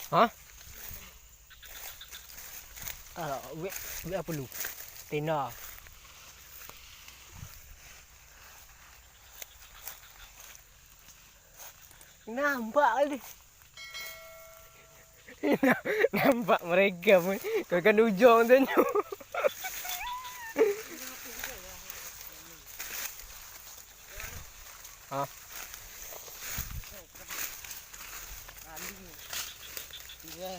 Hah? Wait apa lu? Tena. Nampak kali. Nampak mereka pun. Kau kan ujung tanya. Hah? Iya.